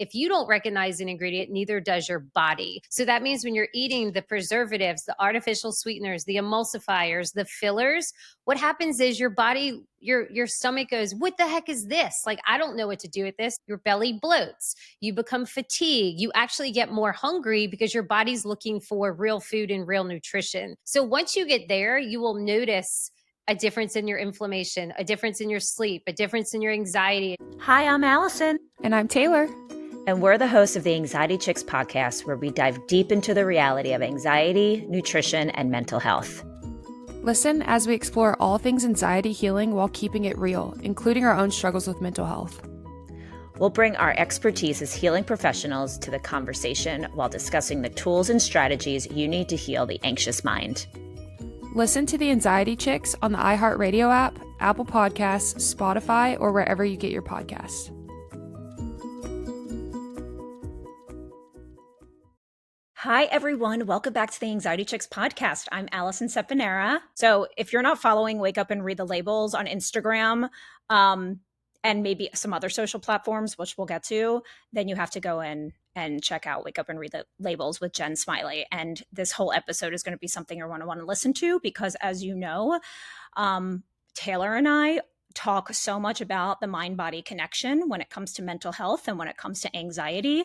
If you don't recognize an ingredient, neither does your body. So that means when you're eating the preservatives, the artificial sweeteners, the emulsifiers, the fillers, what happens is your body, your stomach goes, what the heck is this? Like, I don't know what to do with this. Your belly bloats, you become fatigued, you actually get more hungry because your body's looking for real food and real nutrition. So once you get there, you will notice a difference in your inflammation, a difference in your sleep, a difference in your anxiety. Hi, I'm Allison. And I'm Taylor. And we're the hosts of the Anxiety Chicks podcast, where we dive deep into the reality of anxiety, nutrition, and mental health. Listen as we explore all things anxiety healing while keeping it real, including our own struggles with mental health. We'll bring our expertise as healing professionals to the conversation while discussing the tools and strategies you need to heal the anxious mind. Listen to the Anxiety Chicks on the iHeartRadio app, Apple Podcasts, Spotify, or wherever you get your podcasts. Hi, everyone. Welcome back to the Anxiety Chicks podcast. I'm Allison Sepanera. So if you're not following Wake Up and Read the Labels on Instagram, and maybe some other social platforms, which we'll get to, then you have to go in and check out Wake Up and Read the Labels with Jen Smiley. And this whole episode is going to be something you're going to want to listen to because, as you know, Taylor and I talk so much about the mind-body connection when it comes to mental health and when it comes to anxiety.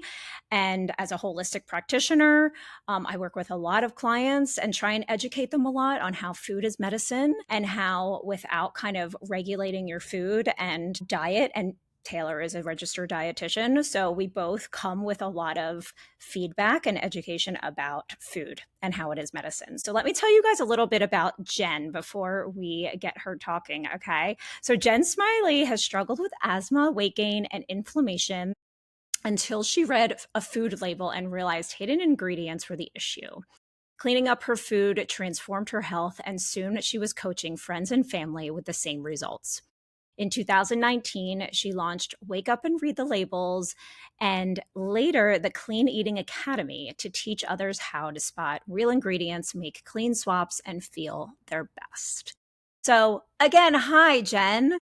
And as a holistic practitioner, I work with a lot of clients and try and educate them a lot on how food is medicine and how without kind of regulating your food and diet, and Taylor is a registered dietitian, so we both come with a lot of feedback and education about food and how it is medicine. So let me tell you guys a little bit about Jen before we get her talking, okay? So Jen Smiley has struggled with asthma, weight gain, and inflammation until she read a food label and realized hidden ingredients were the issue. Cleaning up her food transformed her health, and soon she was coaching friends and family with the same results. In 2019, she launched Wake Up and Read the Labels, and later the Clean Eating Academy to teach others how to spot real ingredients, make clean swaps, and feel their best. So again, hi, Jen.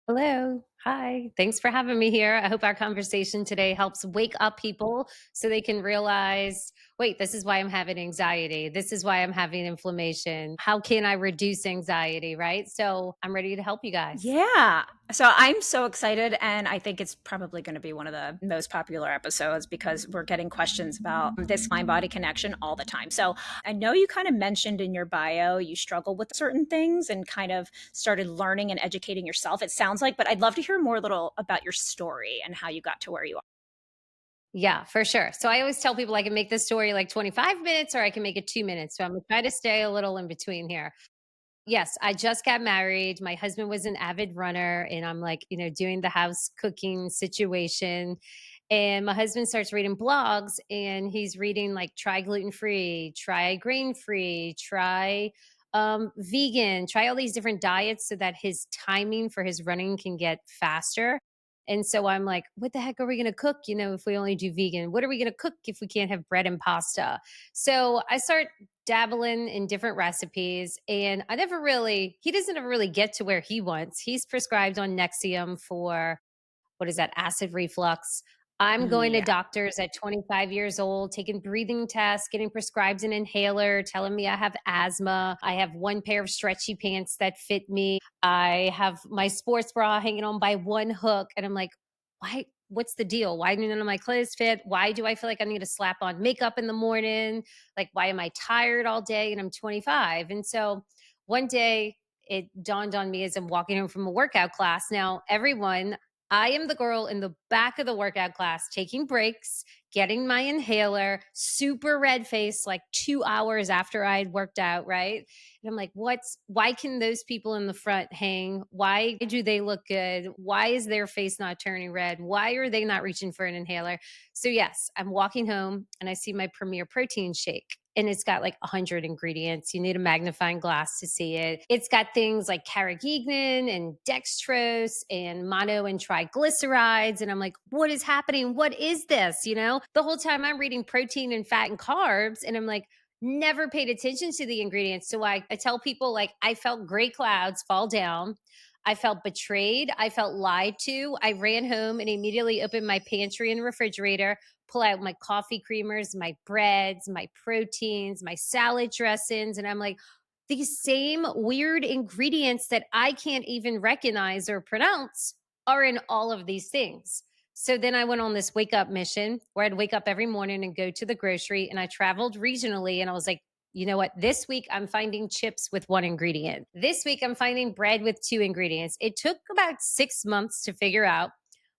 Hello. Hi. Thanks for having me here. I hope our conversation today helps wake up people so they can realize, wait, this is why I'm having anxiety. This is why I'm having inflammation. How can I reduce anxiety? Right. So I'm ready to help you guys. Yeah. So I'm so excited, and I think it's probably going to be one of the most popular episodes because we're getting questions about this mind-body connection all the time. So I know you kind of mentioned in your bio you struggle with certain things and kind of started learning and educating yourself, it sounds like, but I'd love to hear more little about your story and how you got to where you are. Yeah, for sure. So I always tell people I can make this story like 25 minutes or I can make it 2 minutes. So I'm going to try to stay a little in between here. Yes, I just got married. My husband was an avid runner, and I'm like, doing the house cooking situation. And my husband starts reading blogs, and he's reading like try gluten free, try grain free, try vegan, try all these different diets so that his timing for his running can get faster. And so I'm like, what the heck are we going to cook? If we only do vegan, what are we going to cook if we can't have bread and pasta? So I start dabbling in different recipes, and he doesn't ever really get to where he wants. He's prescribed on Nexium for, what is that, acid reflux. I'm going to Yeah. doctors at 25 years old, taking breathing tests, getting prescribed an inhaler, telling me I have asthma. I have one pair of stretchy pants that fit me. I have my sports bra hanging on by one hook. And I'm like, why? What's the deal? Why do none of my clothes fit? Why do I feel like I need to slap on makeup in the morning? Like, why am I tired all day? And I'm 25. And so one day it dawned on me as I'm walking home from a workout class. Now, I am the girl in the back of the workout class taking breaks, getting my inhaler, super red face, like 2 hours after I had worked out, right? And I'm like, why can those people in the front hang? Why do they look good? Why is their face not turning red? Why are they not reaching for an inhaler? So yes, I'm walking home and I see my Premier Protein shake. And it's got like 100 ingredients. You need a magnifying glass to see it. It's got things like carrageenan and dextrose and mono and triglycerides. And I'm like, what is happening? What is this? The whole time I'm reading protein and fat and carbs. And I'm like, never paid attention to the ingredients. So I tell people, like, I felt gray clouds fall down. I felt betrayed. I felt lied to. I ran home and immediately opened my pantry and refrigerator, pull out my coffee creamers, my breads, my proteins, my salad dressings. And I'm like, these same weird ingredients that I can't even recognize or pronounce are in all of these things. So then I went on this wake up mission where I'd wake up every morning and go to the grocery, and I traveled regionally, and I was like, you know what? This week I'm finding chips with one ingredient. This week I'm finding bread with two ingredients. It took about 6 months to figure out.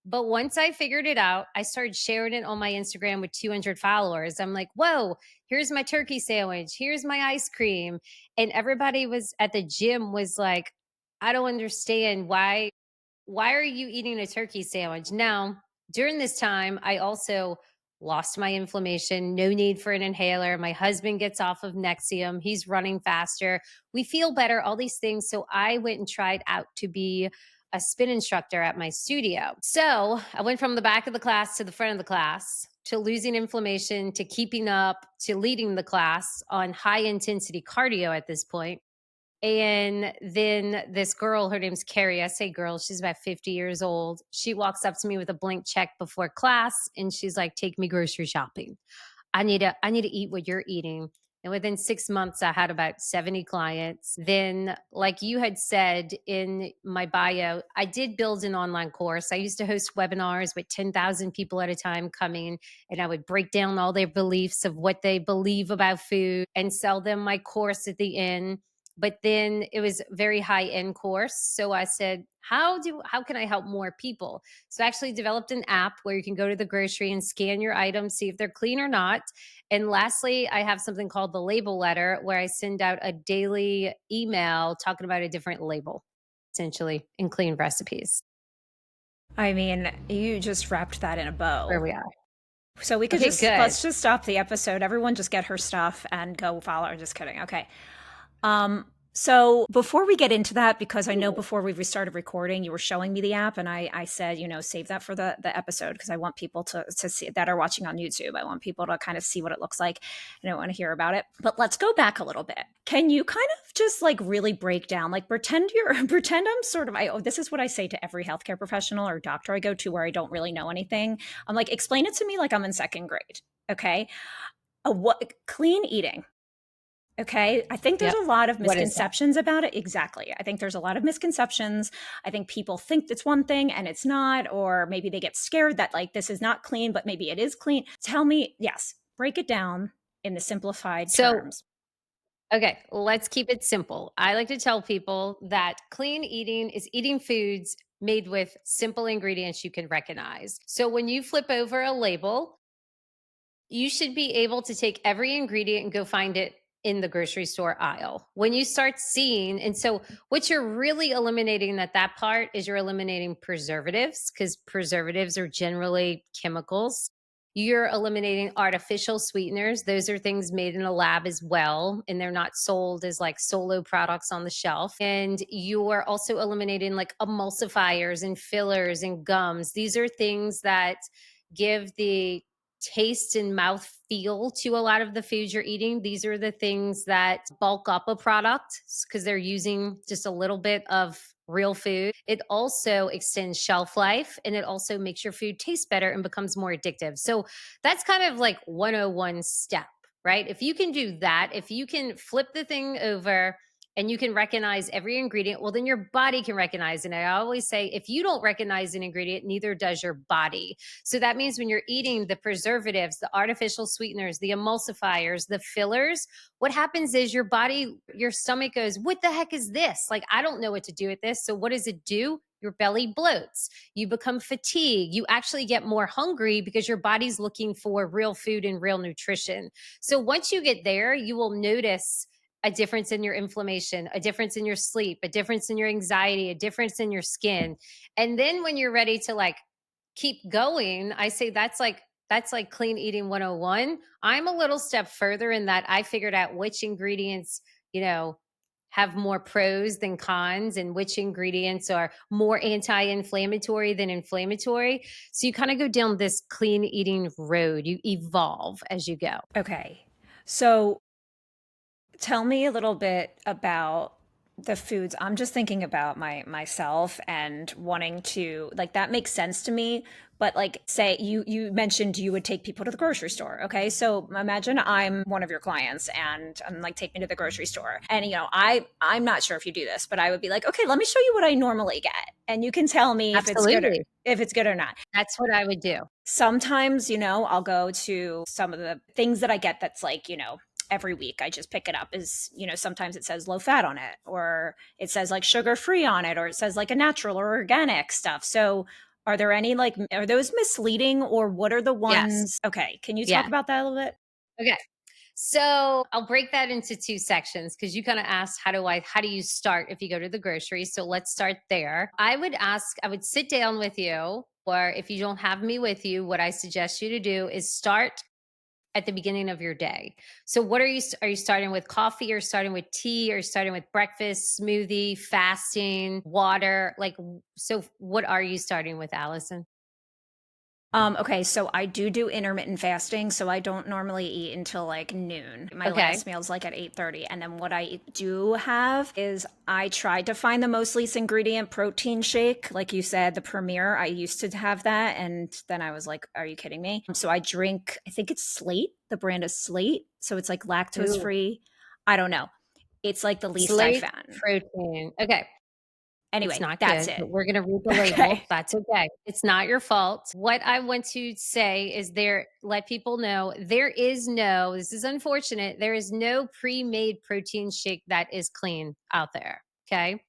But once I figured it out, I started sharing it on my Instagram with 200 followers. I'm like, whoa, here's my turkey sandwich. Here's my ice cream. And everybody was at the gym was like, I don't understand why are you eating a turkey sandwich? Now, during this time, I also lost my inflammation, no need for an inhaler. My husband gets off of Nexium. He's running faster. We feel better, all these things. So I went and tried out to be a spin instructor at my studio. So I went from the back of the class to the front of the class to losing inflammation to keeping up to leading the class on high intensity cardio at this point. And then this girl, her name's Carrie. I say girl, she's about 50 years old. She walks up to me with a blank check before class and she's like, take me grocery shopping. I need to eat what you're eating. And within 6 months, I had about 70 clients. Then, like you had said in my bio, I did build an online course. I used to host webinars with 10,000 people at a time coming, and I would break down all their beliefs of what they believe about food and sell them my course at the end. But then it was a very high end course. So I said, how can I help more people? So I actually developed an app where you can go to the grocery and scan your items, see if they're clean or not. And lastly, I have something called the label letter where I send out a daily email talking about a different label, essentially, in clean recipes. I mean, you just wrapped that in a Where bow. we are. So we could Okay, just good. let's just stop the episode. Everyone just get her stuff and go follow her. Just kidding. Okay. So before we get into that, because I know before we started recording, you were showing me the app, and I said, save that for the episode because I want people to see that are watching on YouTube. I want people to kind of see what it looks like, and I want to hear about it. But let's go back a little bit. Can you kind of just like really break down, like pretend I'm sort of, this is what I say to every healthcare professional or doctor I go to where I don't really know anything. I'm like, explain it to me like I'm in second grade. Okay. What clean eating? Okay. I think there's Yep. a lot of What is that? misconceptions about it. Exactly. I think there's a lot of misconceptions. I think people think it's one thing and it's not, or maybe they get scared that like this is not clean, but maybe it is clean. Tell me, yes, break it down in the simplified So, terms. okay, let's keep it simple. I like to tell people that clean eating is eating foods made with simple ingredients you can recognize. So when you flip over a label, you should be able to take every ingredient and go find it in the grocery store aisle. When you start seeing, and so what you're really eliminating at that part is you're eliminating preservatives because preservatives are generally chemicals. You're eliminating artificial sweeteners. Those are things made in a lab as well, and they're not sold as like solo products on the shelf. And you're also eliminating like emulsifiers and fillers and gums. These are things that give the taste and mouth feel to a lot of the foods you're eating. These are the things that bulk up a product because they're using just a little bit of real food. It also extends shelf life and it also makes your food taste better and becomes more addictive. So that's kind of like 101 step, right? If you can do that, if you can flip the thing over and you can recognize every ingredient, well, then your body can recognize it. And I always say, if you don't recognize an ingredient, neither does your body. So that means when you're eating the preservatives, the artificial sweeteners, the emulsifiers, the fillers, what happens is your body, your stomach goes, what the heck is this? Like, I don't know what to do with this. So what does it do? Your belly bloats. You become fatigued. You actually get more hungry because your body's looking for real food and real nutrition. So once you get there, you will notice a difference in your inflammation, a difference in your sleep, a difference in your anxiety, a difference in your skin. And then when you're ready to like keep going, I say that's like clean eating 101. I'm a little step further in that I figured out which ingredients, you know, have more pros than cons and which ingredients are more anti-inflammatory than inflammatory. So you kind of go down this clean eating road. You evolve as you go. Okay. So tell me a little bit about The foods, I'm just thinking about myself and wanting to, like, that makes sense to me. But like, say you mentioned you would take people to the grocery store. Okay, so imagine I'm one of your clients and I'm like, take me to the grocery store, and I'm not sure if you do this, but I would be like, okay, let me show you what I normally get, and you can tell me Absolutely. if it's good or not. That's what I would do. Sometimes, I'll go to some of the things that I get that's like, every week I just pick it up is, sometimes it says low fat on it, or it says like sugar free on it, or it says like a natural or organic stuff. So are there any like, are those misleading, or what are the Yes. ones? Okay. Can you talk Yeah. about that a little bit? Okay. So I'll break that into two sections because you kind of asked how do you start if you go to the grocery? So let's start there. I would sit down with you, or if you don't have me with you, what I suggest you to do is start at the beginning of your day. So what are you starting with coffee, or starting with tea, or starting with breakfast, smoothie, fasting, water? So what are you starting with, Allison? Okay, so I do intermittent fasting, so I don't normally eat until like noon. My Okay. last meal's like at 8:30, and then what I do have is I tried to find the most least ingredient protein shake, like you said, the Premier. I used to have that, and then I was like, "Are you kidding me?" So I drink. I think it's Slate. The brand is Slate, so it's like lactose Ooh, free. I don't know. It's like the least I slate found. protein. Okay. It's Anyway, not that's good, it. but we're going to read the label. Okay. That's okay. It's not your fault. What I want to say is let people know this is unfortunate, there is no pre made protein shake that is clean out there. Okay.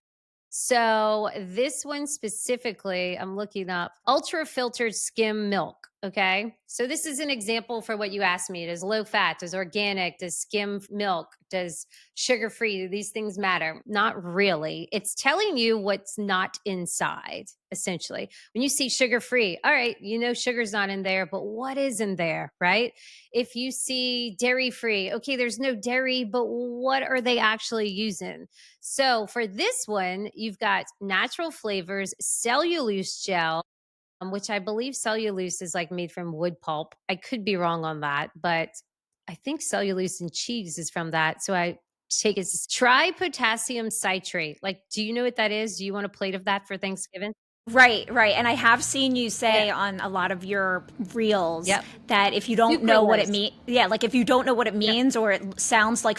So this one specifically, I'm looking up ultra filtered skim milk. Okay. So this is an example for what you asked me. Does low fat, does organic, does skim milk, does sugar free, do these things matter? Not really. It's telling you what's not inside, essentially. When you see sugar free, all right, sugar's not in there, but what is in there, right? If you see dairy free, okay, there's no dairy, but what are they actually using? So for this one, you've got natural flavors, cellulose gel, which I believe cellulose is like made from wood pulp. I could be wrong on that, but I think cellulose and cheese is from that. So I take it as tripotassium citrate. Like, do you know what that is? Do you want a plate of that for Thanksgiving? Right, right. And I have seen you Yeah. say on a lot of your reels Yep. that if you don't know what it Sucralose. means, yeah, like if you don't know what it Yep. means, or it sounds like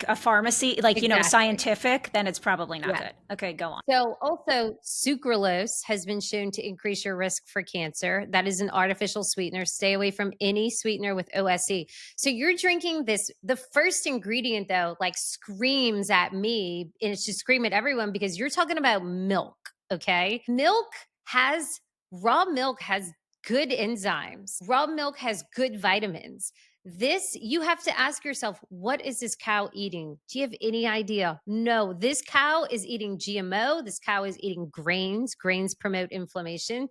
a pharmacy, like Exactly. scientific, then it's probably not Yeah. good. Okay, go on. So, also, sucralose has been shown to increase your risk for cancer. That is an artificial sweetener. Stay away from any sweetener with OSE. So, you're drinking this. The first ingredient, though, like screams at me, and it should scream at everyone because you're talking about milk. Okay. Raw milk has good enzymes, raw milk has good vitamins. You have to ask yourself, what is this cow eating? Do you have any idea? No, this cow is eating GMO. This cow is eating grains. Grains promote inflammation.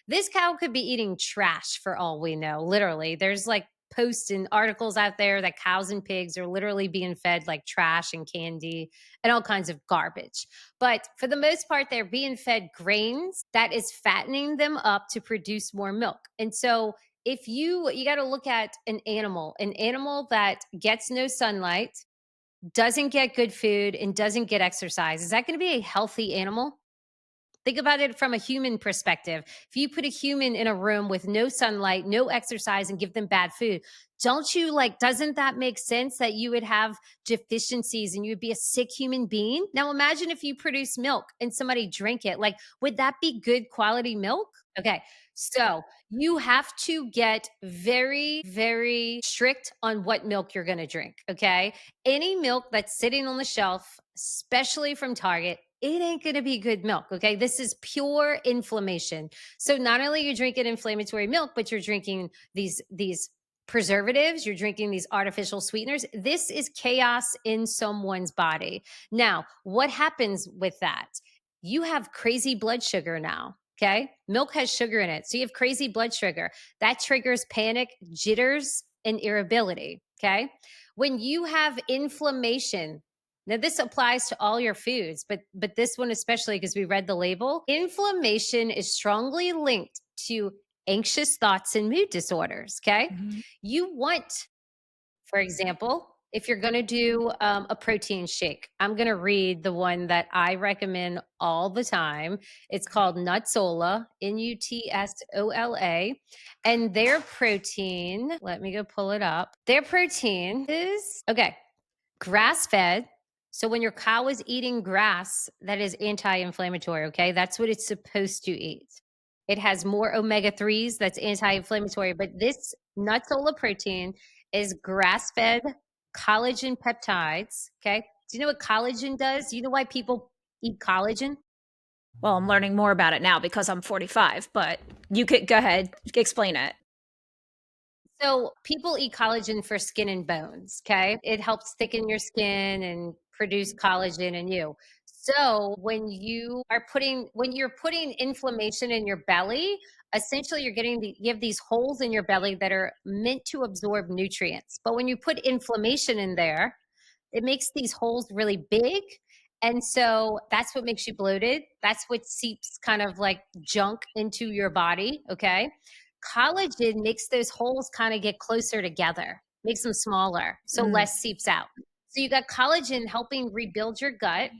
This cow could be eating trash for all we know. Literally, there's like posts and articles out there that cows and pigs are literally being fed like trash and candy and all kinds of garbage. But for the most part, they're being fed grains that is fattening them up to produce more milk. And so if you got to look at an animal that gets no sunlight, doesn't get good food, and doesn't get exercise, is that going to be a healthy animal? Think about it from a human perspective. If you put a human in a room with no sunlight, no exercise, and give them bad food, doesn't that make sense that you would have deficiencies and you would be a sick human being? Now imagine if you produce milk and somebody drank it. Like, would that be good quality milk? Okay. So you have to get very, very strict on what milk you're going to drink. Okay. Any milk that's sitting on the shelf, especially from Target, it ain't going to be good milk. Okay. This is pure inflammation. So not only are you drinking inflammatory milk, but you're drinking these preservatives, you're drinking these artificial sweeteners. This is chaos in someone's body. Now, what happens with that? You have crazy blood sugar now. Okay. Milk has sugar in it. So you have crazy blood sugar. That triggers panic, jitters, and irritability. Okay. When you have inflammation, now this applies to all your foods, but this one especially because we read the label. Inflammation is strongly linked to anxious thoughts and mood disorders. Okay. Mhm. You want, for example, If you're going to do a protein shake, I'm going to read the one that I recommend all the time. It's Okay. called Nutsola, Nutsola. And their protein, let me go pull it up. Their protein is, okay, grass fed. So when your cow is eating grass, that is anti inflammatory. Okay. That's what it's supposed to eat. It has more omega 3s, that's anti inflammatory. But this Nutsola protein is grass fed collagen peptides. Okay. Do you know what collagen does? Do you know why people eat collagen? Well, I'm learning more about it now because I'm 45, but you could go ahead, explain it. So people eat collagen for skin and bones. Okay. It helps thicken your skin and produce collagen in you. So when you're putting inflammation in your belly, essentially you have these holes in your belly that are meant to absorb nutrients. But when you put inflammation in there, it makes these holes really big. And so that's what makes you bloated. That's what seeps kind of like junk into your body. Okay. Collagen makes those holes kind of get closer together, makes them smaller, so Mm, less seeps out. So you got collagen helping rebuild your gut.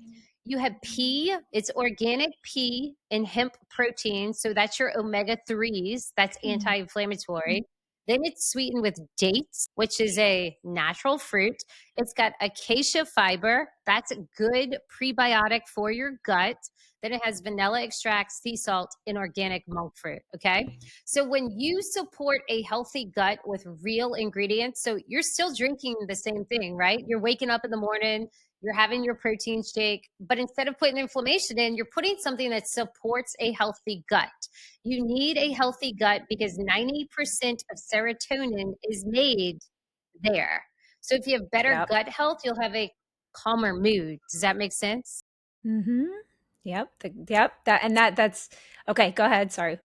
You have pea, it's organic pea and hemp protein. So that's your omega 3s, that's mm, anti inflammatory. Then it's sweetened with dates, which is a natural fruit. It's got acacia fiber. That's a good prebiotic for your gut. Then it has vanilla extract, sea salt, and organic monk fruit. Okay. So when you support a healthy gut with real ingredients, so you're still drinking the same thing, right? You're waking up in the morning, you're having your protein shake, but instead of putting inflammation in, you're putting something that supports a healthy gut. You need a healthy gut because 90% of serotonin is made there. So if you have better yep. gut health, you'll have a calmer mood. Does that make sense? Mhm. Yep, yep, that's okay, go ahead, sorry.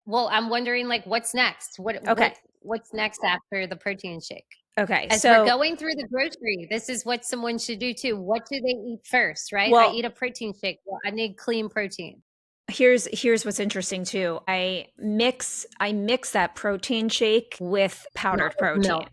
Well, I'm wondering like what's next? Okay, What's next after the protein shake? okay, As we're so going through the grocery, this is what someone should do too. What do they eat first, right? I well, eat a protein shake. Well, I need clean protein. here's what's interesting too. I mix that protein shake with Not powdered with protein. milk.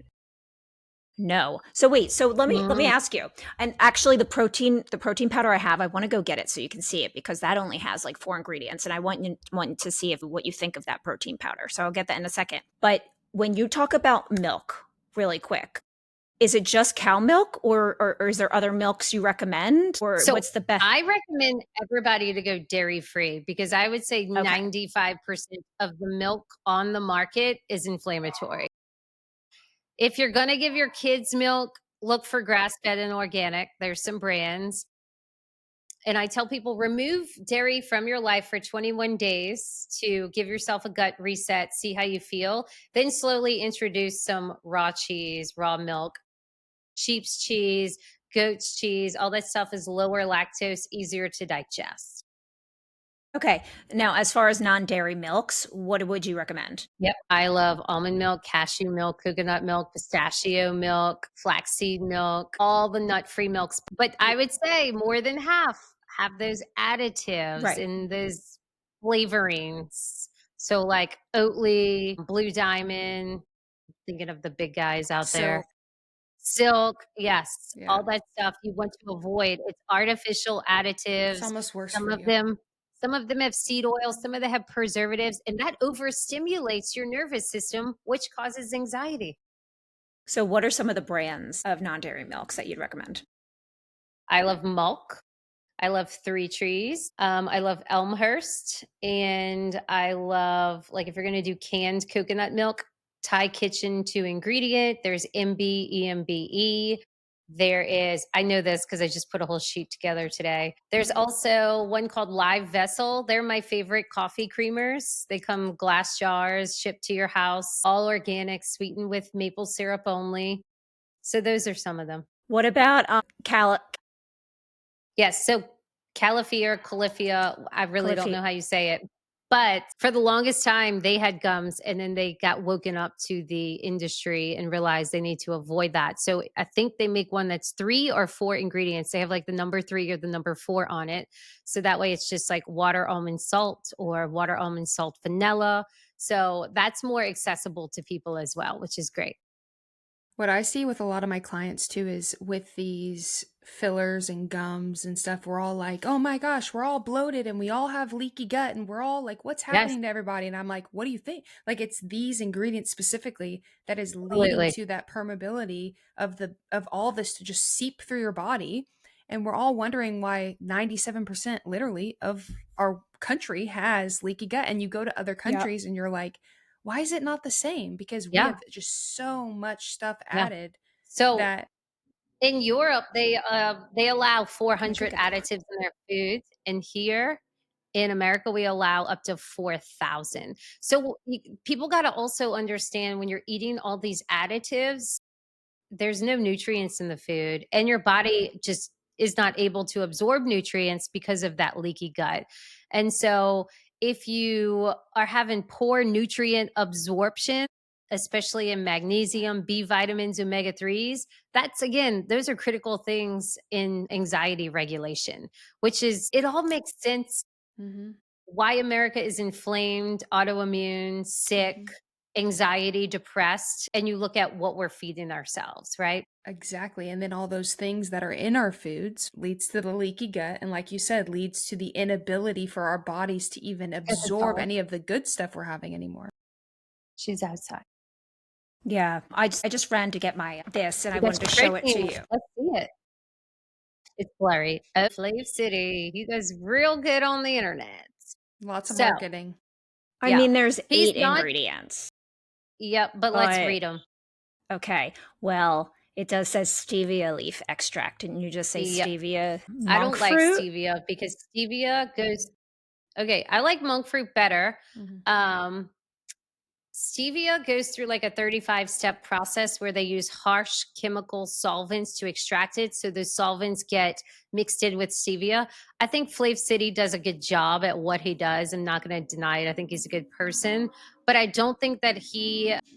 No. So wait, so let me Mm. ask you. And actually the protein powder I have, I want to go get it so you can see it because that only has like 4 ingredients and I want to see if what you think of that protein powder. So I'll get that in a second. But when you talk about milk, really quick, is it just cow milk or is there other milks you recommend? Or So what's the best? I recommend everybody to go dairy free because I would say Okay. 95% of the milk on the market is inflammatory. If you're going to give your kids milk, look for grass fed and organic. There's some brands. And I tell people remove dairy from your life for 21 days to give yourself a gut reset, see how you feel. Then slowly introduce some raw cheese, raw milk, sheep's cheese, goat's cheese. All that stuff is lower lactose, easier to digest. Okay. Now, as far as non-dairy milks, what would you recommend? Yep. I love almond milk, cashew milk, coconut milk, pistachio milk, flaxseed milk, all the nut free milks. But I would say more than half have those additives Right. and those flavorings. So, like Oatly, Blue Diamond, thinking of the big guys out So, there. Silk, yes, yeah, all that stuff you want to avoid. It's artificial it's additives. almost worse Some for of you. them some of them have seed oil, some of them have preservatives, and that overstimulates your nervous system, which causes anxiety. So what are some of the brands of non-dairy milks that you'd recommend? I love Milk. I love Three Trees. I love Elmhurst, and I love like if you're gonna do canned coconut milk, Thai Kitchen 2 ingredient. There's MBEMBE. There is I know this because I just put a whole sheet together today. There's also one called Live Vessel. They're my favorite coffee creamers. They come glass jars shipped to your house, all organic, sweetened with maple syrup only. So those are some of them. What about Yes, so Califia, I really don't Califia? know how you say it, but for the longest time, they had gums, and then they got woken up to the industry and realized they need to avoid that. So I think they make one that's 3 or 4 ingredients. They have like the number 3 or the number 4 on it. So that way it's just like water almond salt or water almond salt vanilla. So that's more accessible to people as well, which is great. What I see with a lot of my clients too is with these fillers and gums and stuff, we're all like, oh my gosh, we're all bloated and we all have leaky gut and we're all like, what's Yes, happening to everybody? And I'm like, what do you think? Like it's these ingredients specifically that is leading absolutely. to that permeability of all this to just seep through your body. And we're all wondering why 97% literally of our country has leaky gut. And you go to other Yep. countries and you're like, why is it not the same? Because we Yeah, have just so much stuff yeah. added So that in Europe, they allow Can I go 400 get the additives in their foods, and here in America, we allow up to 4,000. So people got to also understand when you're eating all these additives, there's no nutrients in the food, and your body just is not able to absorb nutrients because of that leaky gut. And so if you are having poor nutrient absorption, especially in magnesium, B vitamins, omega 3s, that's again, those are critical things in anxiety regulation, which is, it all makes sense Mhm, why America is inflamed, autoimmune, sick, mhm. anxiety, depressed, and you look at what we're feeding ourselves, right? Exactly, and then all those things that are in our foods leads to the leaky gut, and like you said, leads to the inability for our bodies to even Because it's absorb all any of the good stuff we're having anymore. she's outside. Yeah, I just ran to get my this, and I You got wanted to your show it to protein. you. Let's see it. It's blurry. Flave City. He does real good on the internet. Lots of So, marketing. I yeah, mean, there's he's 8 not, ingredients, yep, but let's but read them. okay. Well, it does says stevia leaf extract. Didn't you just say Yep. stevia I monk don't like fruit? stevia because stevia goes, okay, I like monk fruit better. Mhm. Um, Stevia goes through like a 35-step process where they use harsh chemical solvents to extract it. So those solvents get mixed in with stevia. I think Flav City does a good job at what he does. I'm not going to deny it. I think he's a good person, but I don't think that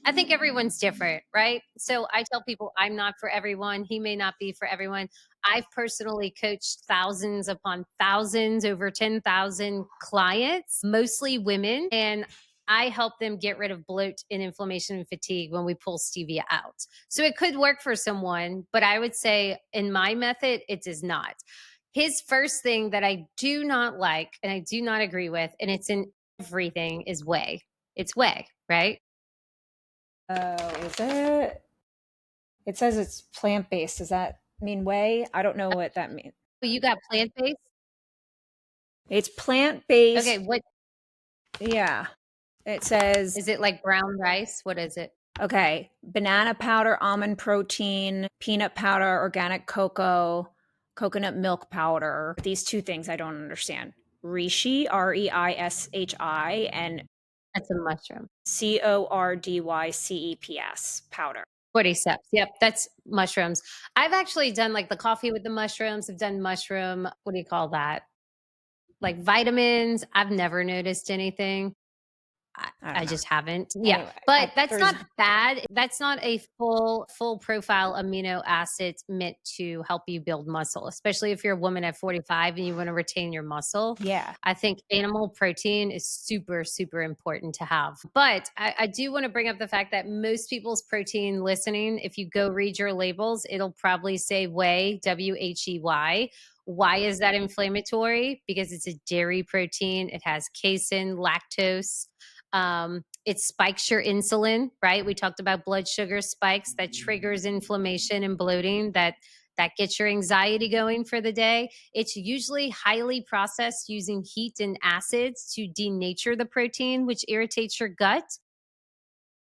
I think everyone's different, right? So I tell people I'm not for everyone. He may not be for everyone. I've personally coached thousands upon thousands, over 10,000 clients, mostly women. And I help them get rid of bloat and inflammation and fatigue when we pull stevia out. So it could work for someone, but I would say in my method, it does not. His first thing that I do not like and I do not agree with, and it's in everything, is whey. It's whey, right? Oh, is it? It says it's plant based. Does that mean whey? I don't know what that means. Oh, you got plant based? It's plant Okay, based. what Yeah. It says, is it, like brown rice? What is it? okay, banana powder, almond protein, peanut powder, organic cocoa, coconut milk powder. These two things I don't understand. Reishi, Reishi, and That's a mushroom. cordyceps powder. Cordyceps. Yep, that's mushrooms. I've actually done like the coffee with the mushrooms. I've done mushroom, what do you call that? Like vitamins, I've never noticed anything. I I don't I know. just haven't. Yeah, Anyway, but that's there's not bad. That's not a full profile amino acids meant to help you build muscle, especially if you're a woman at 45 and you want to retain your muscle. yeah. I think animal protein is super important to have. But I do want to bring up the fact that most people's protein listening, if you go read your labels, it'll probably say whey, WHEY. Why is that inflammatory? Because it's a dairy protein. It has casein, lactose, it spikes your insulin, right? We talked about blood sugar spikes that triggers inflammation and bloating that gets your anxiety going for the day. It's usually highly processed using heat and acids to denature the protein, which irritates your gut.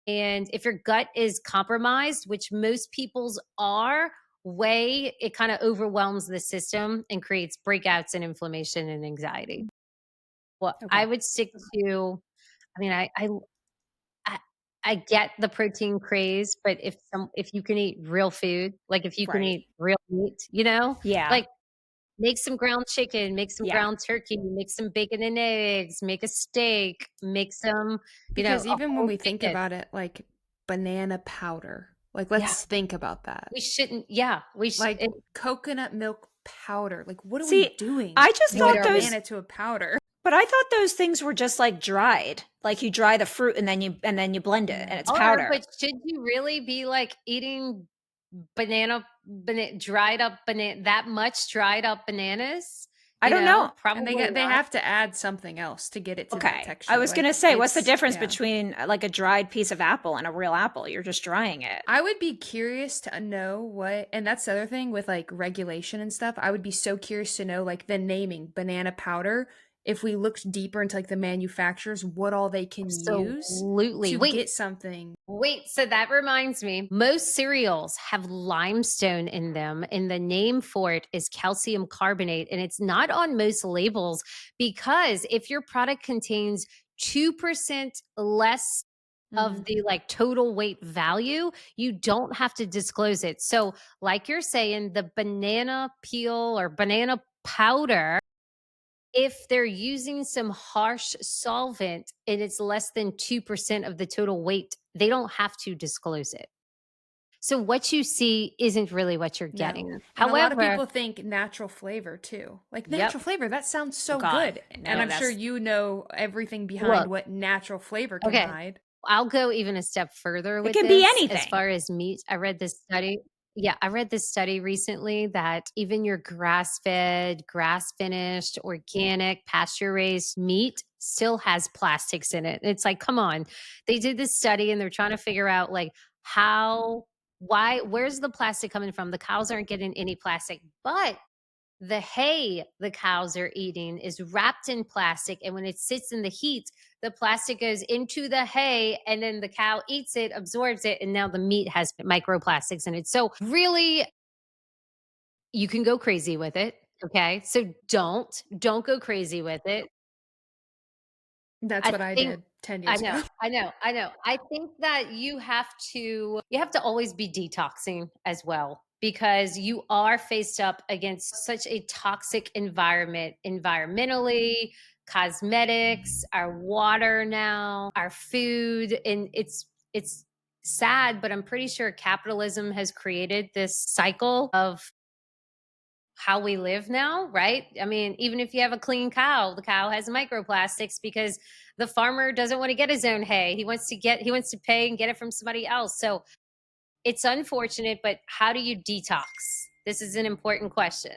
And if your gut is compromised, which most people's are, whey, it kind of overwhelms the system and creates breakouts and inflammation and anxiety. Well, I Okay. would stick to, I mean, I I get the protein craze, but if you can eat real food, like if you can Right. eat real meat, Yeah. like make some ground chicken, make some Yeah. ground turkey, make some bacon and eggs, make a steak, make some, Because a even when whole we think chicken. about it, like banana powder, like Yeah, let's think about that. we shouldn't. Yeah, we should. Like coconut milk powder. Like what are we See, doing I just to get What thought are we? those banana to a powder? But I thought those things were just like dried. Like you dry the fruit and then you blend it and it's Or, powder. but should you really be like eating dried up banana, that much dried up bananas? I don't know. And Probably they not. have to add something else to get it to that Okay. I texture. was going to Like say, what's the it's difference yeah. between like a dried piece of apple and a real apple? You're just drying it. I would be curious to know what, and that's the other thing with like regulation and stuff. I would be so curious to know like the naming banana powder. If we looked deeper into like the manufacturers, what all they can use Absolutely. to Wait, get something. wait. So that reminds me, most cereals have limestone in them, and the name for it is calcium carbonate. And it's not on most labels because if your product contains 2% less of Mhm. the like total weight value, you don't have to disclose it. So, like you're saying, the banana peel or banana powder, if they're using some harsh solvent and it's less than 2% of the total weight, they don't have to disclose it. So what you see isn't really what you're No. getting. And a lot of However, people think natural flavor too. Like yep. natural flavor, that sounds Oh so God. good. And No, I'm sure that's you know everything behind Look, what natural flavor can okay. hide. I'll go even a step further it with can be this as anything. far as meat. I read this study. Yeah, I read this study recently that even your grass fed, grass finished, organic, pasture raised meat still has plastics in it. It's like, come on. They did this study and they're trying to figure out like how, why, where's the plastic coming from? The cows aren't getting any plastic, but the hay the cows are eating is wrapped in plastic. And when it sits in the heat, the plastic goes into the hay and then the cow eats it, absorbs it, and now the meat has microplastics in it. So, really, you can go crazy with it. Okay. So, don't go crazy with it. That's I what I think did 10 I years know, ago. I know, I know. I think that you have to always be detoxing as well because you are faced up against such a toxic environment environmentally, cosmetics, our water now, our food, and it's sad, but I'm pretty sure capitalism has created this cycle of how we live now, right? I mean, even if you have a clean cow, the cow has microplastics because the farmer doesn't want to get his own hay. He wants to pay and get it from somebody else. So it's unfortunate, but how do you detox? This is an important question.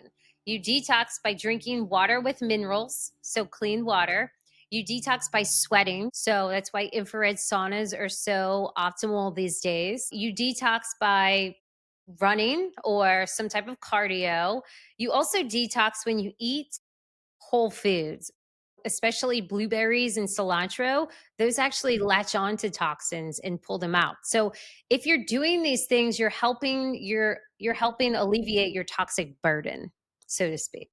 You detox by drinking water with minerals, so clean water. You detox by sweating. So that's why infrared saunas are so optimal these days. You detox by running or some type of cardio. You also detox when you eat whole foods, especially blueberries and cilantro. Those actually latch on to toxins and pull them out. So if you're doing these things, you're helping alleviate your toxic burden, so to speak.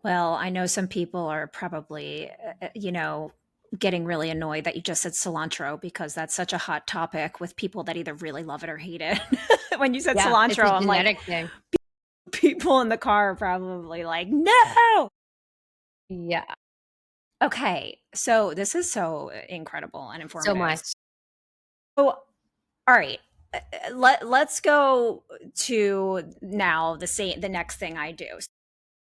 Well, I know some people are probably, getting really annoyed that you just said cilantro because that's such a hot topic with people that either really love it or hate it. When you said Yeah, it's a cilantro, I'm like, genetic thing. people in the car are probably like, no. Yeah, Okay. So this is so incredible and so informative. much. So, all right. Let's go to now the next thing I do.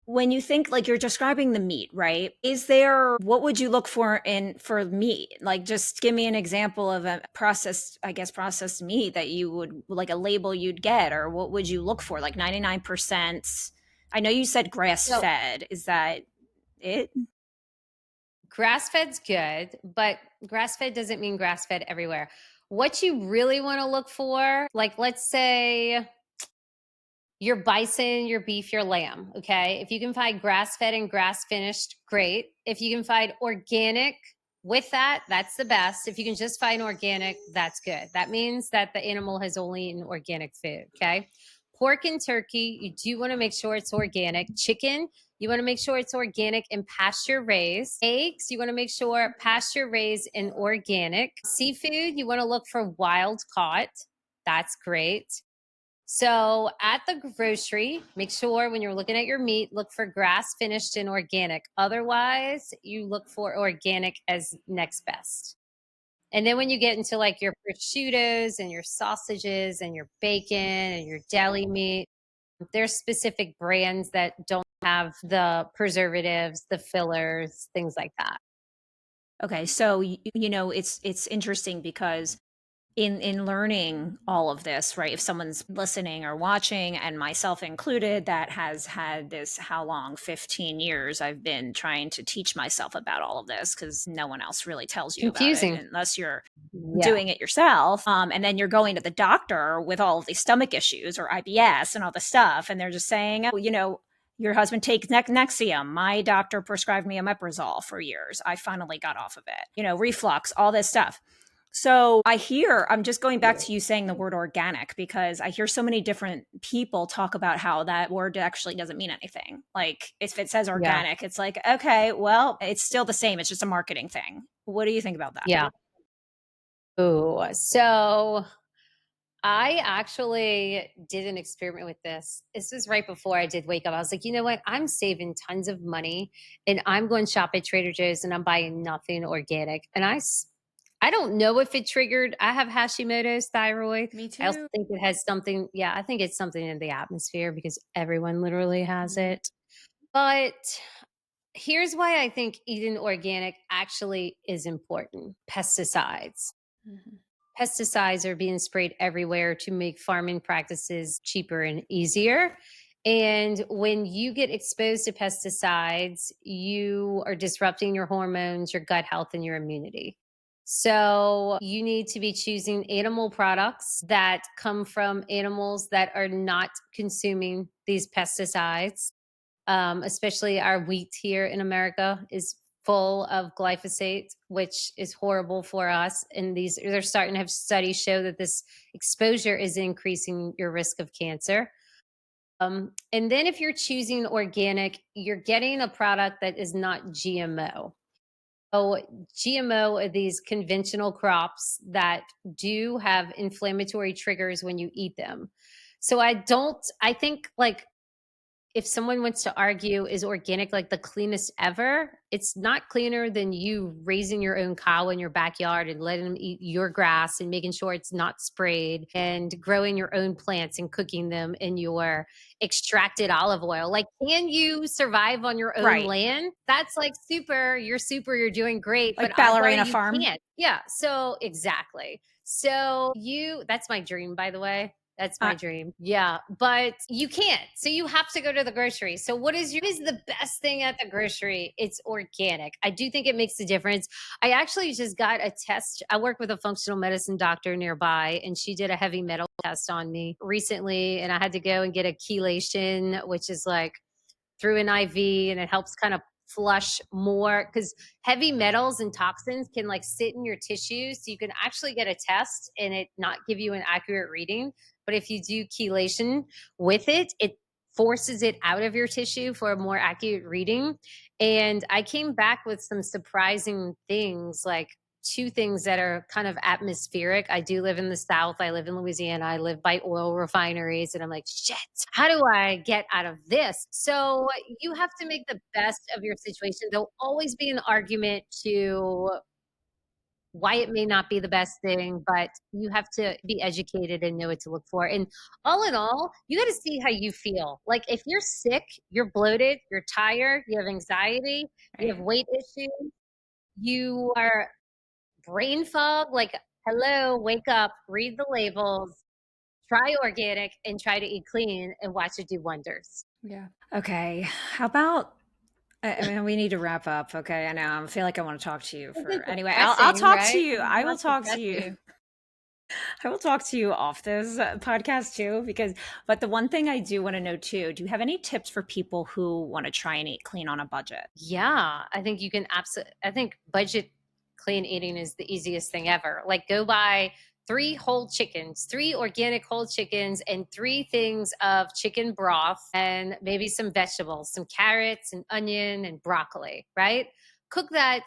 When you think like you're describing the meat, right? Is there what would you look for in for meat? Like just give me an example of a processed, I guess processed meat that you would like a label you'd get or what would you look for? Like 99%. I know you said grass So fed. Is that it? grass fed's good, but grass fed doesn't mean grass fed everywhere. What you really want to look for, like let's say your bison, your beef, your lamb. Okay. If you can find grass fed and grass finished, great. If you can find organic with that, that's the best. If you can just find organic, that's good. That means that the animal has only eaten organic food. Okay. Pork and turkey, you do want to make sure it's organic. Chicken, you want to make sure it's organic and pasture raised. Eggs, you want to make sure pasture raised and organic. Seafood, you want to look for wild caught. That's great. So at the grocery, make sure when you're looking at your meat, look for grass finished and organic. Otherwise, you look for organic as next best. And then when you get into like your prosciuttos and your sausages and your bacon and your deli meat, there's specific brands that don't have the preservatives, the fillers, things like that. Okay, so it's interesting because in learning all of this, right? If someone's listening or watching, and myself included, that has had this, how long? 15 years I've been trying to teach myself about all of this because no one else really tells you about it Confusing. unless you're Yeah. doing it yourself. And then you're going to the doctor with all of these stomach issues or IBS and all this stuff. And they're just saying, oh, your husband takes Nexium. My doctor prescribed me omeprazole for years. I finally got off of it. Reflux, all this stuff. So I'm just going back to you saying the word organic because I hear so many different people talk about how that word actually doesn't mean anything. Like if it says Yeah. organic, it's like, okay, well, it's still the same. It's just a marketing thing. What do you think about that? Yeah. Ooh. So I actually did an experiment with this. This was right before I did Wake Up. I was like, you know what? I'm saving tons of money and I'm going shop at Trader Joe's and I'm buying nothing organic. And I don't know if it triggered. I have Hashimoto's thyroid. Me I also too. think it has something. Yeah, I think it's something in the atmosphere because everyone literally has Mhm. it. But here's why I think eating organic actually is important: pesticides. Mhm. Pesticides are being sprayed everywhere to make farming practices cheaper and easier. And when you get exposed to pesticides, you are disrupting your hormones, your gut health, and your immunity. So, you need to be choosing animal products that come from animals that are not consuming these pesticides. Especially our wheat here in America is full of glyphosate, which is horrible for us. And they're starting to have studies show that this exposure is increasing your risk of cancer. And then if you're choosing organic, you're getting a product that is not GMO. So GMO are these conventional crops that do have inflammatory triggers when you eat them. So I think like if someone wants to argue is organic like the cleanest ever, it's not cleaner than you raising your own cow in your backyard and letting them eat your grass and making sure it's not sprayed and growing your own plants and cooking them in your extracted olive oil. Like, can you survive on your own Right. land? That's like super, you're doing great. But Like odds are ballerina you farm. can't. Yeah. So, exactly. So, that's my dream, by the way. That's Uh, my dream. Yeah, but you can't. So you have to go to the grocery. So what is the best thing at the grocery? It's organic. I do think it makes a difference. I actually just got a test. I work with a functional medicine doctor nearby and she did a heavy metal test on me recently and I had to go and get a chelation, which is like through an IV and it helps kind of flush more because heavy metals and toxins can like sit in your tissues. So you can actually get a test and it not give you an accurate reading. But if you do chelation with it, it forces it out of your tissue for a more accurate reading. And I came back with some surprising things like two things that are kind of atmospheric. I do live in the South. I live in Louisiana. I live by oil refineries. And I'm like, shit, how do I get out of this? So you have to make the best of your situation. There'll always be an argument to why it may not be the best thing, but you have to be educated and know what to look for. And all in all, you got to see how you feel. Like if you're sick, you're bloated, you're tired, you have anxiety, you have right. weight issues, you are brain fog, like, hello, wake up, read the labels, try organic, and try to eat clean and watch it do wonders. Yeah. Okay. How about I mean, we need to wrap up. Okay. I know. I feel like I want to talk to you It's for like anyway. I'll depressing, talk to right? you. I will Not talk to you. depressing. I will talk to you off this podcast too, but the one thing I do want to know too, do you have any tips for people who want to try and eat clean on a budget? Yeah, I think you can absolutely, I think budget clean eating is the easiest thing ever. Like go buy three whole chickens, three organic whole chickens, and three things of chicken broth and maybe some vegetables, some carrots and onion and broccoli, right? Cook that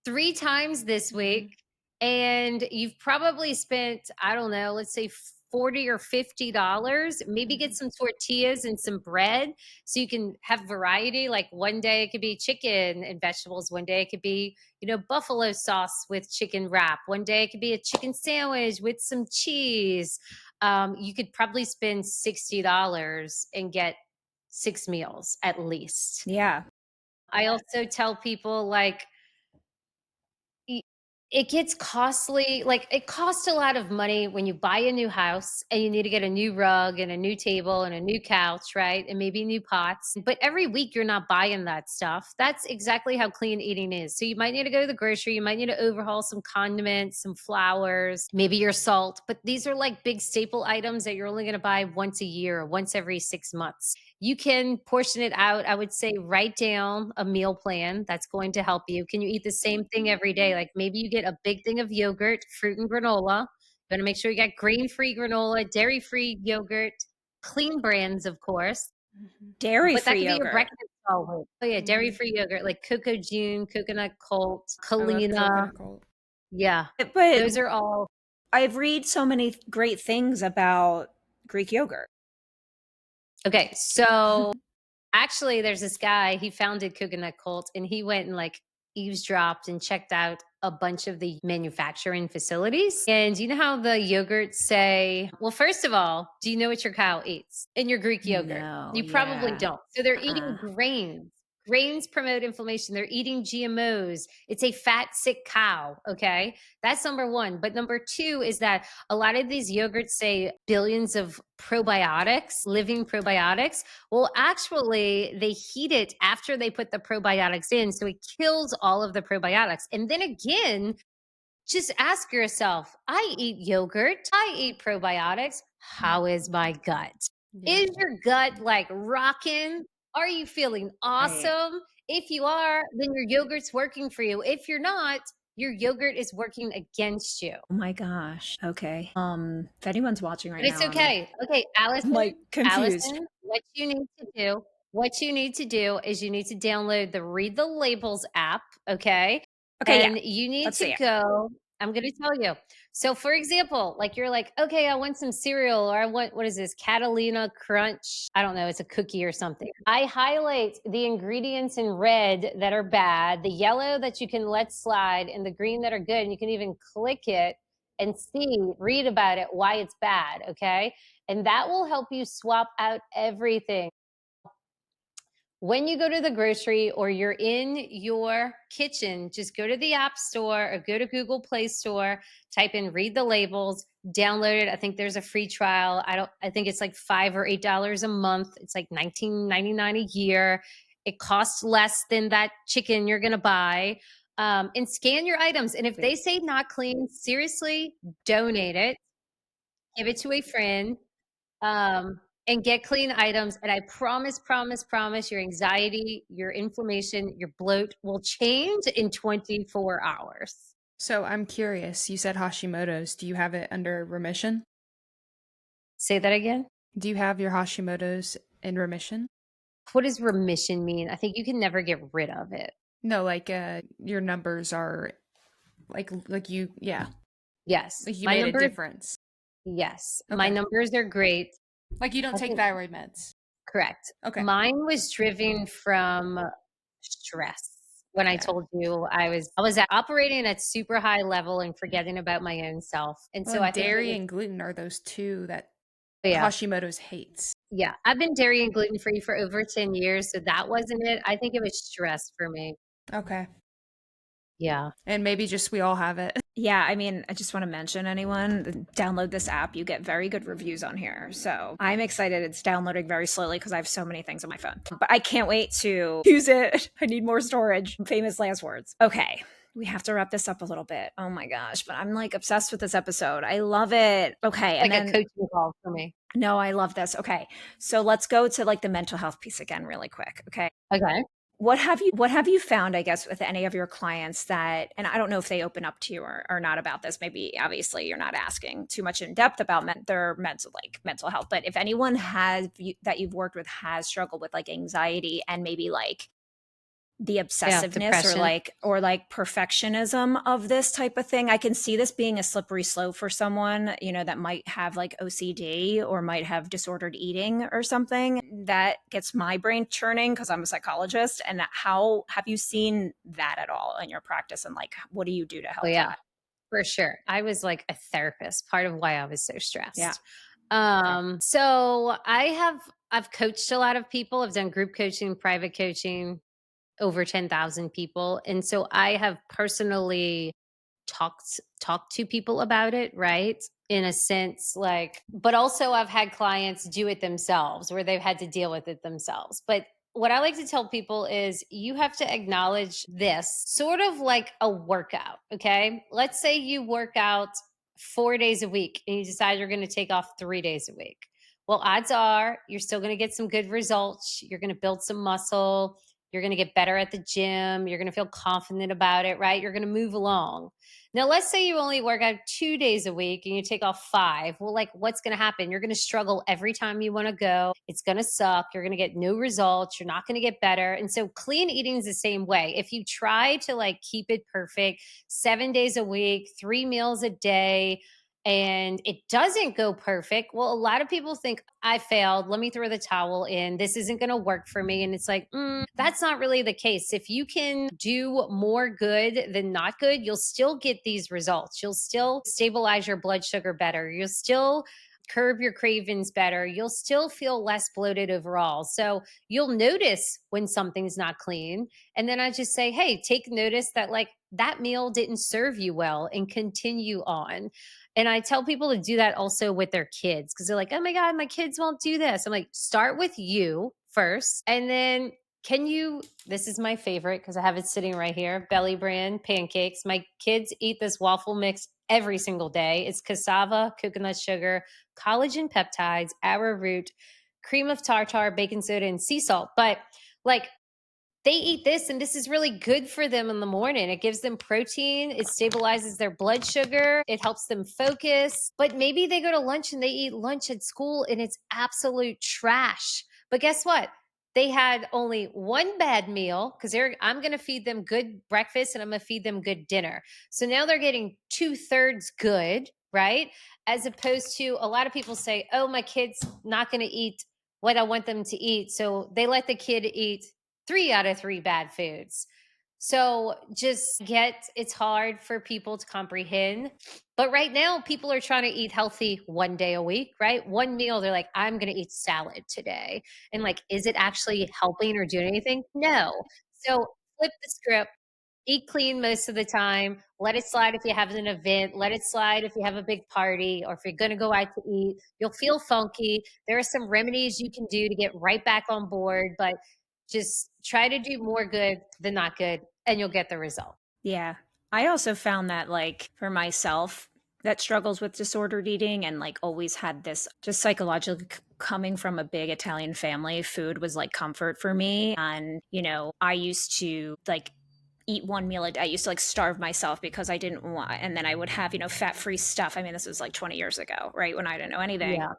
3 times this week, Mhm. and you've probably spent, I don't know, let's say 40 or $50. Maybe get Mhm. some tortillas and some bread so you can have variety. Like one day it could be chicken and vegetables, one day it could be, buffalo sauce with chicken wrap, one day it could be a chicken sandwich with some cheese. You could probably spend $60 and get 6 meals at least. Yeah. I also tell people, like, Y it gets costly, like, it costs a lot of money when you buy a new house and you need to get a new rug and a new table and a new couch, right? And maybe new pots, but every week you're not buying that stuff. That's exactly how clean eating is. So you might need to go to the grocery, you might need to overhaul some condiments, some flours, maybe your salt, but these are, like, big staple items that you're only gonna buy once a year or once every 6 months. You can portion it out. I would say write down a meal plan that's going to help you. Can you eat the same thing every day? Like maybe you get a big thing of yogurt, fruit, and granola. You want to make sure you got grain free granola, dairy free yogurt, clean brands, of course. Mhm. But that Dairy-free could be your yogurt. breakfast always. Oh, yeah, dairy Mhm. free yogurt like Cocoa June, Coconut Cult, I love Kalina. coconut gold. Yeah, But those are all I've read so many great things about Greek yogurt. okay. So actually, there's this guy, he founded Coconut Cult and he went and like eavesdropped and checked out a bunch of the manufacturing facilities. And you know how the yogurts say, well, first of all, do you know what your cow eats in your Greek yogurt? No, You probably yeah. don't. So they're eating Uh-uh. grains. Grains promote inflammation. They're eating GMOs. It's a fat, sick cow. Okay. That's number one. But number two is that a lot of these yogurts say billions of probiotics, living probiotics. Well, actually, they heat it after they put the probiotics in. So it kills all of the probiotics. And then again, just ask yourself, I eat yogurt, I eat probiotics. How is my gut? Yeah. Is your gut like rocking? Are you feeling Right. awesome? If you are, then your yogurt's working for you. If you're not, your yogurt is working against you. Oh my gosh. Okay. If anyone's watching right But it's now, okay. Okay, I'm like confused. Allison, what you need to do is you need to download the Read the Labels app, okay? Okay, yeah. And you need Let's to see it. go I'm gonna tell you. So, for example, like you're like, okay, I want some cereal or I want, what is this, Catalina Crunch? I don't know, it's a cookie or something. I highlight the ingredients in red that are bad, the yellow that you can let slide, and the green that are good. And you can even click it and see, read about it, why it's bad. Okay. And that will help you swap out everything. When you go to the grocery or you're in your kitchen, just go to the App Store or go to Google Play Store, type in read the labels, download it. I think there's a free trial. I think it's like $5 or $8 a month. It's like 19.99 a year. It costs less than that chicken you're gonna buy. And scan your items. And if they Wait. say not clean, seriously, donate it, give it to a friend, and get clean items. And I promise, promise, promise your anxiety, your inflammation, your bloat will change in 24 hours. So I'm curious. You said Hashimoto's. Do you have it under remission? Say that again. Do you have your Hashimoto's in remission? What does remission mean? I think you can never get rid of it. No, like your numbers are like you yeah, Yes. like you My made a numbers, difference. yes. My Okay. numbers are great. Like you don't I take think thyroid meds. correct. Okay. Mine was driven from stress. When I Yeah. told you I was operating at super high level and forgetting about my own self. And Well, so and I think it dairy was and gluten are those two that yeah. Hashimoto's hates. Yeah, I've been dairy and gluten free for over 10 years, so that wasn't it. I think it was stress for me. Okay. Yeah. And maybe just we all have it. Yeah, I mean, I just want to mention anyone, download this app. You get very good reviews on here. So I'm excited. It's downloading very slowly because I have so many things on my phone. But I can't wait to use it. I need more storage. Famous last words. Okay. We have to wrap this up a little bit. Oh my gosh, but I'm like obsessed with this episode. I love it. Okay. And Like a then, coaching call for me. no, I love this. Okay. So let's go to like the mental health piece again, really quick. Okay. Okay. What have you found, I guess, with any of your clients that, and I don't know if they open up to you or not about this, maybe obviously you're not asking too much in depth about their mental health, but if anyone that you've worked with has struggled with like anxiety and maybe like the Yeah, obsessiveness or depression. like perfectionism of this type of thing. I can see this being a slippery slope for someone, that might have like OCD or might have disordered eating or something. That gets my brain churning because I'm a psychologist. And how have you seen that at all in your practice? And like, what do you do to Oh, help yeah, that? for sure. I was like a therapist, part of why I was so Yeah. stressed. So I've coached a lot of people. I've done group coaching, private coaching, over 10,000 people. And so I have personally talked to people about it, right? In a sense, like, but also I've had clients do it themselves where they've had to deal with it themselves. But what I like to tell people is you have to acknowledge this sort of like a workout. Okay. Let's say you work out 4 days a week and you decide you're going to take off 3 days a week. Well, odds are you're still going to get some good results. You're going to build some muscle. You're going to get better at the gym. You're going to feel confident about it, right? You're going to move along. Now, let's say you only work out 2 days a week and you take off five. Well, like, what's going to happen? You're going to struggle every time you want to go. It's going to suck. You're going to get no results. You're not going to get better. And so, clean eating is the same way. If you try to like keep it perfect 7 days a week, 3 meals a day, and it doesn't go perfect, well, a lot of people think I failed. Let me throw the towel in. This isn't going to work for me. And it's like, that's not really the case. If you can do more good than not good, you'll still get these results. You'll still stabilize your blood sugar better. You'll still curb your cravings better. You'll still feel less bloated overall. So you'll notice when something's not clean. And then I just say, hey, take notice that like that meal didn't serve you well and continue on. And I tell people to do that also with their kids because they're like, oh my God, my kids won't do this. I'm like, start with you first. And then can you? This is my favorite because I have it sitting right here, Belly Brand pancakes. My kids eat this waffle mix every single day. It's cassava, coconut sugar, collagen peptides, arrowroot, cream of tartar, baking soda, and sea salt. But like, they eat this and this is really good for them in the morning. It gives them protein, it stabilizes their blood sugar, it helps them focus. But maybe they go to lunch and they eat lunch at school and it's absolute trash. But guess what? They had only one bad meal because I'm going to feed them good breakfast and I'm going to feed them good dinner. So now they're getting 2/3 good, right? As opposed to a lot of people say, oh, my kid's not going to eat what I want them to eat. So they let the kid eat 3 out of 3 bad foods. So just get it's hard for people to comprehend. But right now, people are trying to eat healthy 1 day a week, right? One meal, they're like, I'm going to eat salad today. And like, is it actually helping or doing anything? No. So flip the script, eat clean most of the time. Let it slide if you have an event. Let it slide if you have a big party or if you're going to go out to eat. You'll feel funky. There are some remedies you can do to get right back on board, but just try to do more good than not good, and you'll get the result. Yeah. I also found that, like, for myself, that struggles with disordered eating and like always had this just psychologically coming from a big Italian family, food was like comfort for me. And, I used to like eat one meal a day. I used to like starve myself because I didn't want, and then I would have, fat free stuff. I mean, this was like 20 years ago, right? When I didn't know anything. Yeah.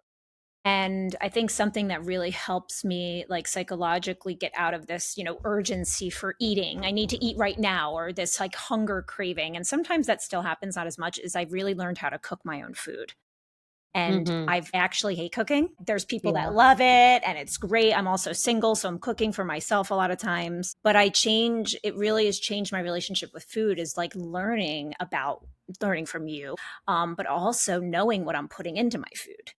And I think something that really helps me like psychologically get out of this, urgency for eating. I need to eat right now, or this like hunger craving. And sometimes that still happens, not as much, as I've really learned how to cook my own food. And Mhm. I've actually hate cooking. There's people that Yeah. love it and it's great. I'm also single, so I'm cooking for myself a lot of times. But it really has changed my relationship with food, is like learning from you, but also knowing what I'm putting into my food.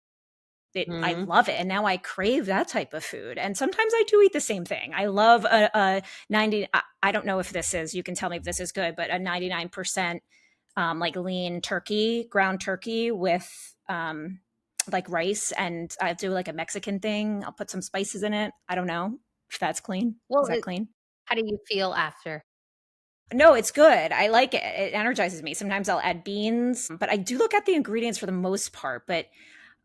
I Mhm. love it, and now I crave that type of food, and sometimes I do eat the same thing. I love a 90 I don't know if this is, you can tell me if this is good, but a 99%, like, lean turkey, ground turkey with, like, rice, and I do, like, a Mexican thing. I'll put some spices in it. I don't know if that's clean. Is Well, that clean? how do you feel after? No, it's good. I like it. It energizes me. Sometimes I'll add beans, but I do look at the ingredients for the most part, but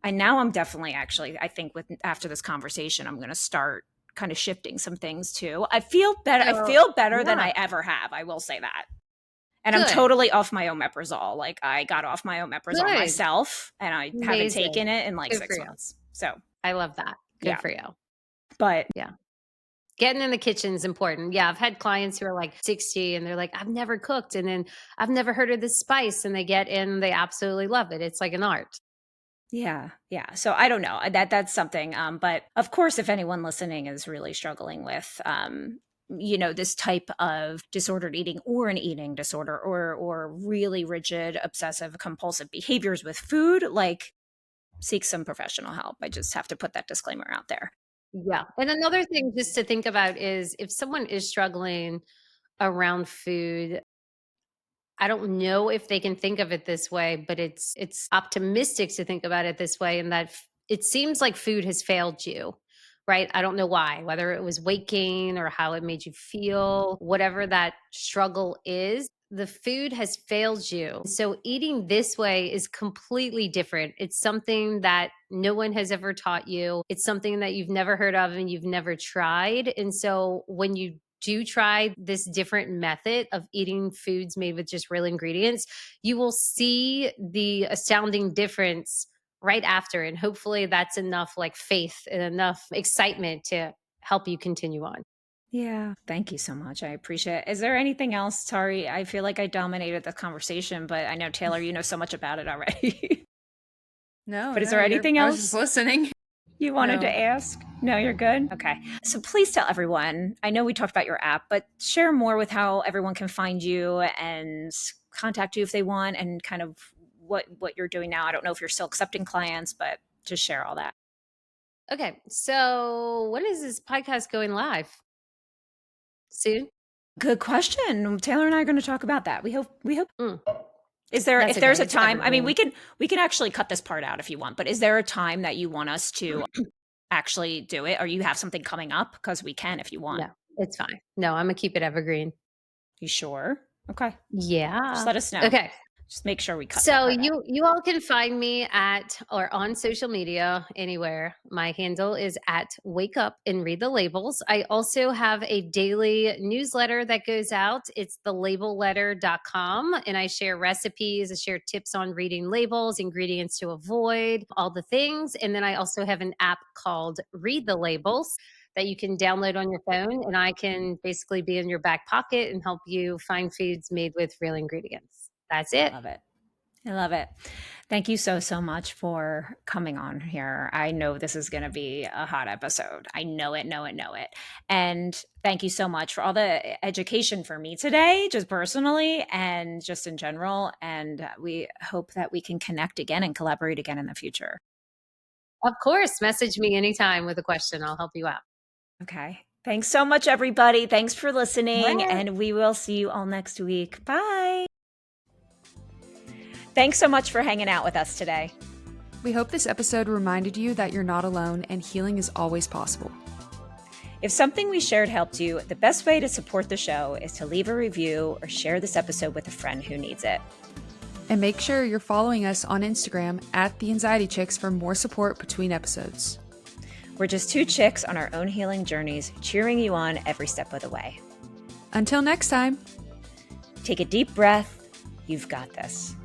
I'm definitely, actually, I think, with after this conversation, I'm going to start kind of shifting some things too. I feel better. I So, feel better than yeah, I ever have. I will say that. And I'm good, totally off my omeprazole. Like, I got off my omeprazole good, myself and I haven't amazing. taken it in like Good for 6 you. months. So, I love that. Good yeah. for you. But Yeah. Getting in the kitchen is important. Yeah, I've had clients who are like 60 and they're like, I've never cooked. And then I've never heard of this spice. And they get in, they absolutely love it. It's like an art. yeah, yeah. So I don't know. That's something. But of course, if anyone listening is really struggling with, this type of disordered eating, or an eating disorder, or really rigid obsessive compulsive behaviors with food, like, seek some professional help. I just have to put that disclaimer out there. Yeah. And another thing just to think about is if someone is struggling around food, I don't know if they can think of it this way, but it's optimistic to think about it this way in that it seems like food has failed you. Right? I don't know why, whether it was weight gain or how it made you feel, whatever that struggle is, the food has failed you. So eating this way is completely different. It's something that no one has ever taught you. It's something that you've never heard of and you've never tried. And so when you do try this different method of eating foods made with just real ingredients, you will see the astounding difference right after. And hopefully that's enough like faith and enough excitement to help you continue on. Yeah. Thank you so much. I appreciate it. Is there anything else? Sorry, I feel like I dominated the conversation, but I know, Taylor, you know so much about it already. No, But is there no, you're anything I was just else listening. you wanted to No. ask? No, you're good? Okay. So please tell everyone. I know we talked about your app, but share more with how everyone can find you and contact you if they want, and kind of what you're doing now. I don't know if you're still accepting clients, but just share all that. Okay. So when is this podcast going live? Soon? Good question. Taylor and I are going to talk about that. We hope. Mm, Is there, that's if there's okay. a It's time, I mean, evergreen. we can actually cut this part out if you want, but is there a time that you want us to actually do it, or you have something coming up? Because we can if you want. No, it's fine. No, I'm gonna keep it evergreen. You sure? Okay. Just Yeah. let us know. Okay. Just make sure we cut that So part out. you all can find me at or on social media anywhere. My handle is at wake up and read the labels. I also have a daily newsletter that goes out. It's thelabelletter.com and I share recipes, I share tips on reading labels, ingredients to avoid, all the things. And then I also have an app called Read the Labels that you can download on your phone and I can basically be in your back pocket and help you find foods made with real ingredients. That's I it. love it. I love it. Thank you so, so much for coming on here. I know this is going to be a hot episode. I know it, know it, know it. And thank you so much for all the education for me today, just personally and just in general. And we hope that we can connect again and collaborate again in the future. Of course, message me anytime with a question. I'll help you out. Okay. Thanks so much, everybody. Thanks for listening. Bye. And we will see you all next week. Bye. Thanks so much for hanging out with us today. We hope this episode reminded you that you're not alone and healing is always possible. If something we shared helped you, the best way to support the show is to leave a review or share this episode with a friend who needs it. And make sure you're following us on Instagram at The Anxiety Chicks for more support between episodes. We're just two chicks on our own healing journeys, cheering you on every step of the way. Until next time. Take a deep breath. You've got this.